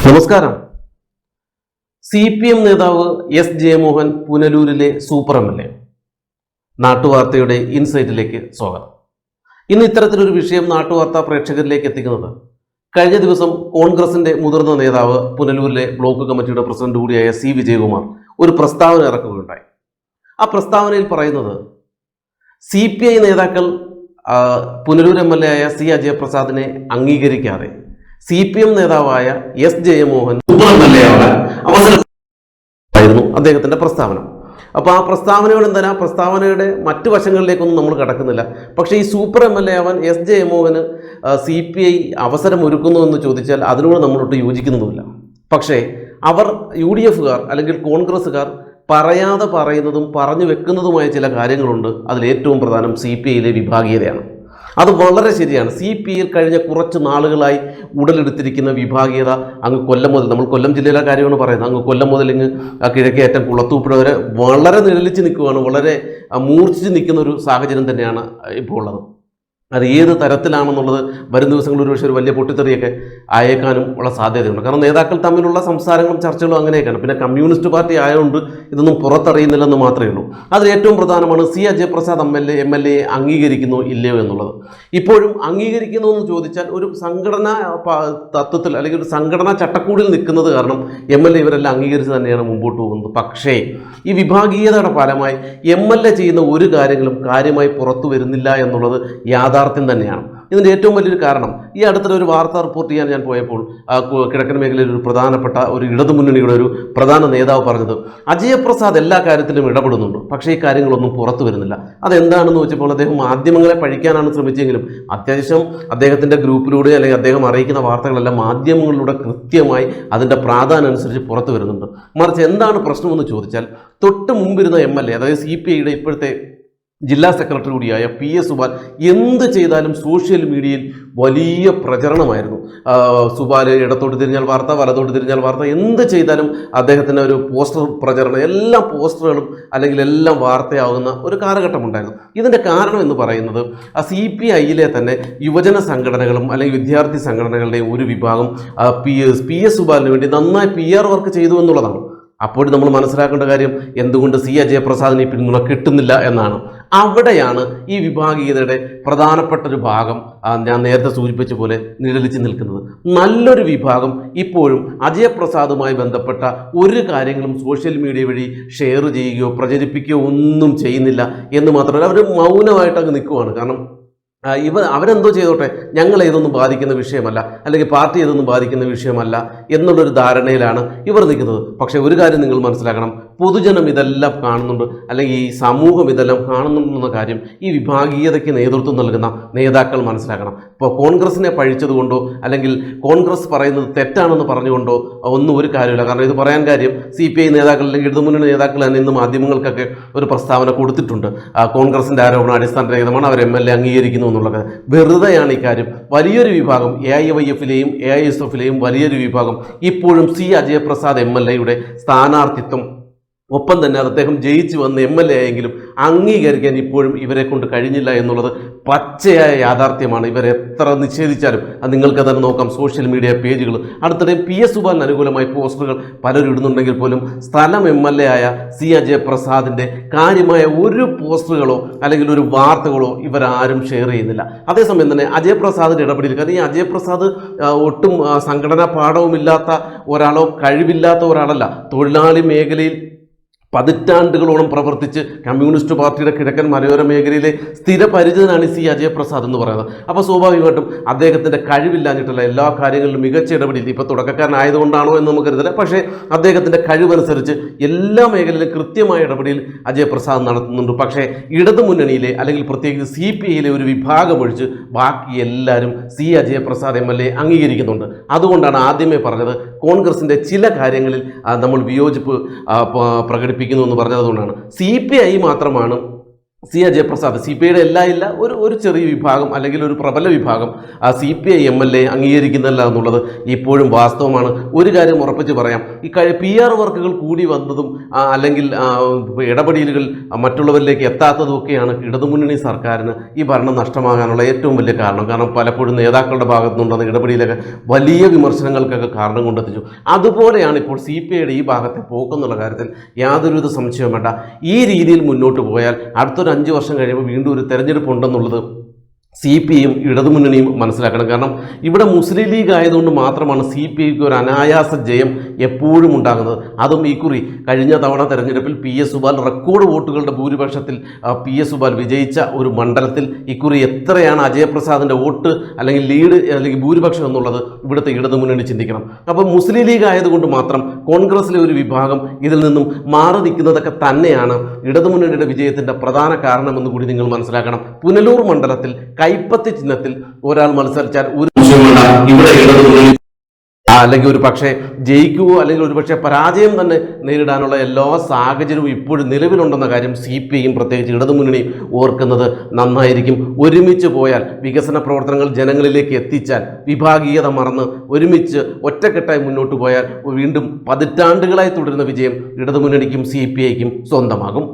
നമസ്കാരം. CPM നേതാവ് S Jayamohan പുനലൂരിലെ super MLA. നാട്ടുവാർത്തയുടെ ഇൻസൈറ്റിലേക്ക് സ്വാഗതം. ഇന്ന് ഇത്തരത്തിലൊരു വിഷയം നാട്ടുവാർത്താ പ്രേക്ഷകരിലേക്ക് എത്തിക്കുന്നത് കഴിഞ്ഞ ദിവസം കോൺഗ്രസിന്റെ മുതിർന്ന നേതാവ് പുനലൂരിലെ ബ്ലോക്ക് കമ്മിറ്റിയുടെ പ്രസിഡന്റ് കൂടിയായ C. വിജയകുമാർ ഒരു പ്രസ്താവന ഇറക്കുകയുണ്ടായി. ആ പ്രസ്താവനയിൽ പറയുന്നത് CPI നേതാക്കൾ പുനലൂർ MLA ആയ C. അജയപ്രസാദിനെ അംഗീകരിക്കാതെ CPM നേതാവായ എസ് ജയമോഹൻ അവസരമായിരുന്നു അദ്ദേഹത്തിന്റെ പ്രസ്താവന. അപ്പോൾ ആ പ്രസ്താവനയോട് എന്താണ്, പ്രസ്താവനയുടെ മറ്റു വശങ്ങളിലേക്കൊന്നും നമ്മൾ കടക്കുന്നില്ല. പക്ഷേ ഈ സൂപ്പർ MLA ആവാൻ എസ് ജയമോഹന് CPI അവസരം ഒരുക്കുന്നു എന്ന് ചോദിച്ചാൽ അതിനോട് നമ്മളൊട്ട് യോജിക്കുന്നതുമില്ല. പക്ഷേ അവർ UDFകാർ അല്ലെങ്കിൽ കോൺഗ്രസ്സുകാർ പറയാതെ പറയുന്നതും പറഞ്ഞു വെക്കുന്നതുമായ ചില കാര്യങ്ങളുണ്ട്. അതിലേറ്റവും പ്രധാനം CPIയിലെ വിഭാഗീയതയാണ്. അത് വളരെ ശരിയാണ്. CPIയിൽ കഴിഞ്ഞ കുറച്ച് നാളുകളായി ഉടലെടുത്തിരിക്കുന്ന വിഭാഗീയത അങ്ങ് കൊല്ലം മുതൽ, നമ്മൾ കൊല്ലം ജില്ലയിലെ കാര്യമാണ് പറയുന്നത്, അങ്ങ് കൊല്ലം മുതൽ ഇങ്ങ് കിഴക്കേറ്റം കുളത്തൂപ്പുഴ വരെ വളരെ നിഴലിച്ച് നിൽക്കുകയാണ്, വളരെ മൂർച്ഛിച്ച് നിൽക്കുന്ന ഒരു സാഹചര്യം തന്നെയാണ് ഇപ്പോൾ ഉള്ളത്. അത് ഏത് തരത്തിലാണെന്നുള്ളത് വരും ദിവസങ്ങളിൽ ഒരുപക്ഷെ ഒരു വലിയ പൊട്ടിത്തെറിയൊക്കെ അയക്കാനും ഉള്ള സാധ്യതയുണ്ട്. കാരണം നേതാക്കൾ തമ്മിലുള്ള സംസാരങ്ങളും ചർച്ചകളും അങ്ങനെയൊക്കെയാണ്. പിന്നെ കമ്മ്യൂണിസ്റ്റ് പാർട്ടി ആയതുകൊണ്ട് ഇതൊന്നും പുറത്തറിയുന്നില്ലെന്ന് മാത്രമേ ഉള്ളൂ. അതിൽ ഏറ്റവും പ്രധാനമാണ് C. അജയപ്രസാദ് MLA അംഗീകരിക്കുന്നോ ഇല്ലയോ എന്നുള്ളത്. ഇപ്പോഴും അംഗീകരിക്കുന്നു എന്ന് ചോദിച്ചാൽ ഒരു സംഘടനാ തത്വത്തിൽ അല്ലെങ്കിൽ ഒരു സംഘടനാ ചട്ടക്കൂടിൽ നിൽക്കുന്നത് കാരണം MLA ഇവരെല്ലാം അംഗീകരിച്ച് തന്നെയാണ് മുമ്പോട്ട് പോകുന്നത്. പക്ഷേ ഈ വിഭാഗീയതയുടെ ഫലമായി MLA ചെയ്യുന്ന ഒരു കാര്യങ്ങളും കാര്യമായി പുറത്തു വരുന്നില്ല എന്നുള്ളത് യാഥാർത്ഥ്യം തന്നെയാണ്. ഇതിൻ്റെ ഏറ്റവും വലിയൊരു കാരണം, ഈ അടുത്തൊരു ഒരു വാർത്ത റിപ്പോർട്ട് ചെയ്യാൻ ഞാൻ പോയപ്പോൾ കിഴക്കൻ മേഖലയിൽ ഒരു പ്രധാനപ്പെട്ട ഒരു ഇടതുമുന്നണിയുടെ ഒരു പ്രധാന നേതാവ് പറഞ്ഞത് അജയപ്രസാദ് എല്ലാ കാര്യത്തിലും ഇടപെടുന്നുണ്ട്, പക്ഷേ ഈ കാര്യങ്ങളൊന്നും പുറത്തു വരുന്നില്ല. അതെന്താണെന്ന് വെച്ചപ്പോൾ അദ്ദേഹം മാധ്യമങ്ങളെ പഴിക്കാനാണ് ശ്രമിച്ചെങ്കിലും അത്യാവശ്യം അദ്ദേഹത്തിൻ്റെ ഗ്രൂപ്പിലൂടെ അല്ലെങ്കിൽ അദ്ദേഹം അറിയിക്കുന്ന വാർത്തകളെല്ലാം മാധ്യമങ്ങളിലൂടെ കൃത്യമായി അതിൻ്റെ പ്രാധാന്യം അനുസരിച്ച് പുറത്തു വരുന്നുണ്ട്. മറിച്ച് എന്താണ് പ്രശ്നമെന്ന് ചോദിച്ചാൽ തൊട്ട് മുമ്പിരുന്ന MLA, അതായത് CPIയുടെ ഇപ്പോഴത്തെ ജില്ലാ സെക്രട്ടറി കൂടിയായ PS സുബാൽ എന്ത് ചെയ്താലും സോഷ്യൽ മീഡിയയിൽ വലിയ പ്രചരണമായിരുന്നു. സുബാൽ ഇടത്തോട്ട് തിരിഞ്ഞാൽ വാർത്ത, വലത്തോട്ട് തിരിഞ്ഞാൽ വാർത്ത, എന്ത് ചെയ്താലും അദ്ദേഹത്തിൻ്റെ ഒരു പോസ്റ്റർ പ്രചരണം, എല്ലാ പോസ്റ്ററുകളും അല്ലെങ്കിൽ എല്ലാം വാർത്തയാകുന്ന ഒരു കാലഘട്ടമുണ്ടായിരുന്നു. ഇതിൻ്റെ കാരണം എന്ന് പറയുന്നത് CPIയിലെ തന്നെ യുവജന സംഘടനകളും അല്ലെങ്കിൽ വിദ്യാർത്ഥി സംഘടനകളുടെയും ഒരു വിഭാഗം PS സുബാലിന് വേണ്ടി നന്നായി PR വർക്ക് ചെയ്തു എന്നുള്ളതാണ്. അപ്പോൾ നമ്മൾ മനസ്സിലാക്കേണ്ട കാര്യം എന്തുകൊണ്ട് C. അജയപ്രസാദിനെ പിന്തുണ കിട്ടുന്നില്ല എന്നാണ്. അവിടെയാണ് ഈ വിഭാഗീയതയുടെ പ്രധാനപ്പെട്ട ഒരു ഭാഗം ഞാൻ നേരത്തെ സൂചിപ്പിച്ച പോലെ നിഴലിച്ച് നിൽക്കുന്നത്. നല്ലൊരു വിഭാഗം ഇപ്പോഴും അജയപ്രസാദുമായി ബന്ധപ്പെട്ട ഒരു കാര്യങ്ങളും സോഷ്യൽ മീഡിയ വഴി ഷെയർ ചെയ്യുകയോ പ്രചരിപ്പിക്കുകയോ ഒന്നും ചെയ്യുന്നില്ല എന്ന് മാത്രമല്ല, അവർ മൗനമായിട്ട് അങ്ങ് നിൽക്കുവാണ്. കാരണം അവരെന്തോ ചെയ്തോട്ടെ, ഞങ്ങളെ ഇതൊന്നും ബാധിക്കുന്ന വിഷയമല്ല അല്ലെങ്കിൽ പാർട്ടി ഇതൊന്നും ബാധിക്കുന്ന വിഷയമല്ല എന്നുള്ളൊരു ധാരണയിലാണ് ഇവർ നിൽക്കുന്നത്. പക്ഷേ ഒരു കാര്യം നിങ്ങൾ മനസ്സിലാക്കണം, പൊതുജനം ഇതെല്ലാം കാണുന്നുണ്ട് അല്ലെങ്കിൽ ഈ സമൂഹം ഇതെല്ലാം കാണുന്നുണ്ടെന്ന കാര്യം ഈ വിഭാഗീയതയ്ക്ക് നേതൃത്വം നൽകുന്ന നേതാക്കൾ മനസ്സിലാക്കണം. ഇപ്പോൾ കോൺഗ്രസിനെ പഴിച്ചതുകൊണ്ടോ അല്ലെങ്കിൽ കോൺഗ്രസ് പറയുന്നത് തെറ്റാണെന്ന് പറഞ്ഞുകൊണ്ടോ ഒന്നും ഒരു കാര്യമില്ല. കാരണം ഇത് പറയാൻ കാര്യം CPI നേതാക്കൾ അല്ലെങ്കിൽ ഇടതുമുന്നണി നേതാക്കൾ തന്നെ ഇന്ന് മാധ്യമങ്ങൾക്കൊക്കെ ഒരു പ്രസ്താവന കൊടുത്തിട്ടുണ്ട്. കോൺഗ്രസിൻ്റെ ആരോപണം അടിസ്ഥാനരഹിതമാണ്, അവർ MLA അംഗീകരിക്കുന്നു എന്നുള്ളത് വെറുതെയാണ്. ഇക്കാര്യം വലിയൊരു വിഭാഗം AIYFലെയും AISFലെയും വലിയൊരു വിഭാഗം ഇപ്പോഴും C. അജയപ്രസാദ് MLAയുടെ സ്ഥാനാർത്ഥിത്വം, ഒപ്പം തന്നെ അദ്ദേഹം ജയിച്ചു വന്ന MLA ആയെങ്കിലും അംഗീകരിക്കാൻ ഇപ്പോഴും ഇവരെ കൊണ്ട് കഴിഞ്ഞില്ല എന്നുള്ളത് പച്ചയായ യാഥാർത്ഥ്യമാണ്. ഇവരെത്ര നിഷേധിച്ചാലും അത് നിങ്ങൾക്ക് തന്നെ നോക്കാം. സോഷ്യൽ മീഡിയ പേജുകൾ അടുത്തിടെ PS സുബാലിന് അനുകൂലമായി പോസ്റ്ററുകൾ പലരും ഇടുന്നുണ്ടെങ്കിൽ പോലും സ്ഥലം MLA ആയ C. അജയപ്രസാദിൻ്റെ കാര്യമായ ഒരു പോസ്റ്ററുകളോ അല്ലെങ്കിൽ ഒരു വാർത്തകളോ ഇവരാരും ഷെയർ ചെയ്യുന്നില്ല. അതേസമയം തന്നെ അജയപ്രസാദിൻ്റെ ഇടപെടൽ, കാരണം ഈ അജയപ്രസാദ് ഒട്ടും സംഘടനാ പാഠവുമില്ലാത്ത ഒരാളോ കഴിവില്ലാത്ത ഒരാളല്ല. തൊഴിലാളി മേഖലയിൽ പതിറ്റാണ്ടുകളോളം പ്രവർത്തിച്ച് കമ്മ്യൂണിസ്റ്റ് പാർട്ടിയുടെ കിഴക്കൻ മലയോര മേഖലയിലെ സ്ഥിരപരിചിതനാണ് C. അജയപ്രസാദ് എന്ന് പറയുന്നത്. അപ്പോൾ സ്വാഭാവികമായിട്ടും അദ്ദേഹത്തിൻ്റെ കഴിവില്ലാഞ്ഞിട്ടല്ല, എല്ലാ കാര്യങ്ങളിലും മികച്ച ഇടപെടൽ, ഇപ്പോൾ തുടക്കക്കാരനായതുകൊണ്ടാണോ എന്ന് നമുക്ക് കരുതല, പക്ഷേ അദ്ദേഹത്തിൻ്റെ കഴിവനുസരിച്ച് എല്ലാ മേഖലയിലും കൃത്യമായ ഇടപെടൽ അജയപ്രസാദ് നടത്തുന്നുണ്ട്. പക്ഷേ ഇടതുമുന്നണിയിലെ അല്ലെങ്കിൽ പ്രത്യേകിച്ച് CPIയിലെ ഒരു വിഭാഗം ഒഴിച്ച് ബാക്കി എല്ലാവരും C. അജയപ്രസാദ് MLA അംഗീകരിക്കുന്നുണ്ട്. അതുകൊണ്ടാണ് ആദ്യമേ പറഞ്ഞത് കോൺഗ്രസിൻ്റെ ചില കാര്യങ്ങളിൽ നമ്മൾ വിയോജിപ്പ് പ്രകടിപ്പിക്കുന്നു എന്ന് പറഞ്ഞതുകൊണ്ടാണ്. CPI മാത്രമാണ് സി അജയപ്രസാദ് CPIയുടെ ഇല്ല ഒരു ചെറിയ വിഭാഗം അല്ലെങ്കിൽ ഒരു പ്രബല വിഭാഗം CPI MLA അംഗീകരിക്കുന്നില്ല എന്നുള്ളത് ഇപ്പോഴും വാസ്തവമാണ്. ഒരു കാര്യം ഉറപ്പിച്ച് പറയാം, ഈ PR വർക്കുകൾ കൂടി വന്നതും അല്ലെങ്കിൽ ഇടപെടലുകൾ മറ്റുള്ളവരിലേക്ക് എത്താത്തതും ഒക്കെയാണ് ഇടതുമുന്നണി സർക്കാരിന് ഈ ഭരണം നഷ്ടമാകാനുള്ള ഏറ്റവും വലിയ കാരണം. കാരണം പലപ്പോഴും നേതാക്കളുടെ ഭാഗത്തു നിന്നുണ്ടെന്ന ഇടപെടലൊക്കെ വലിയ വിമർശനങ്ങൾക്കൊക്കെ കാരണം കൊണ്ടെത്തിച്ചു. അതുപോലെയാണ് ഇപ്പോൾ CPIയുടെ ഈ ഭാഗത്തെ പോക്കെന്നുള്ള കാര്യത്തിൽ യാതൊരുവിധ സംശയവും വേണ്ട. ഈ രീതിയിൽ മുന്നോട്ട് പോയാൽ അടുത്തൊരു 5 വർഷം കഴിയുമ്പോൾ വീണ്ടും ഒരു തെരഞ്ഞെടുപ്പ് ഉണ്ടെന്നുള്ളത് CPIയും ഇടതുമുന്നണിയും മനസ്സിലാക്കണം. കാരണം ഇവിടെ മുസ്ലിം ലീഗ് ആയതുകൊണ്ട് മാത്രമാണ് CPIക്ക് ഒരു അനായാസ ജയം എപ്പോഴും ഉണ്ടാകുന്നത്. അതും ഇക്കുറി കഴിഞ്ഞ തവണ തെരഞ്ഞെടുപ്പിൽ PS സുബാൽ റെക്കോർഡ് വോട്ടുകളുടെ ഭൂരിപക്ഷത്തിൽ PS സുബാൽ വിജയിച്ച ഒരു മണ്ഡലത്തിൽ ഇക്കുറി എത്രയാണ് അജയപ്രസാദിൻ്റെ വോട്ട് അല്ലെങ്കിൽ ലീഡ് അല്ലെങ്കിൽ ഭൂരിപക്ഷം എന്നുള്ളത് ഇവിടുത്തെ ഇടതുമുന്നണി ചിന്തിക്കണം. അപ്പോൾ മുസ്ലിം ലീഗ് ആയതുകൊണ്ട് മാത്രം കോൺഗ്രസിലെ ഒരു വിഭാഗം ഇതിൽ നിന്നും മാറി നിൽക്കുന്നതൊക്കെ തന്നെയാണ് ഇടതുമുന്നണിയുടെ വിജയത്തിൻ്റെ പ്രധാന കാരണമെന്ന് കൂടി നിങ്ങൾ മനസ്സിലാക്കണം. പുനലൂർ മണ്ഡലത്തിൽ കൈപ്പത്തി ചിഹ്നത്തിൽ ഒരാൾ മത്സരിച്ചാൽ ഒരു ഇവിടെ ഇടതുമുന്നണി അല്ലെങ്കിൽ ഒരു പക്ഷേ ജയിക്കുകയോ അല്ലെങ്കിൽ ഒരു പക്ഷേ പരാജയം തന്നെ നേരിടാനുള്ള എല്ലാ സാഹചര്യവും ഇപ്പോഴും നിലവിലുണ്ടെന്ന കാര്യം CPIയും പ്രത്യേകിച്ച് ഇടതുമുന്നണിയും ഓർക്കുന്നത് നന്നായിരിക്കും. ഒരുമിച്ച് പോയാൽ വികസന പ്രവർത്തനങ്ങൾ ജനങ്ങളിലേക്ക് എത്തിച്ചാൽ വിഭാഗീയത മറന്ന് ഒരുമിച്ച് ഒറ്റക്കെട്ടായി മുന്നോട്ട് പോയാൽ വീണ്ടും പതിറ്റാണ്ടുകളായി തുടരുന്ന വിജയം ഇടതുമുന്നണിക്കും CPIക്കും സ്വന്തമാകും.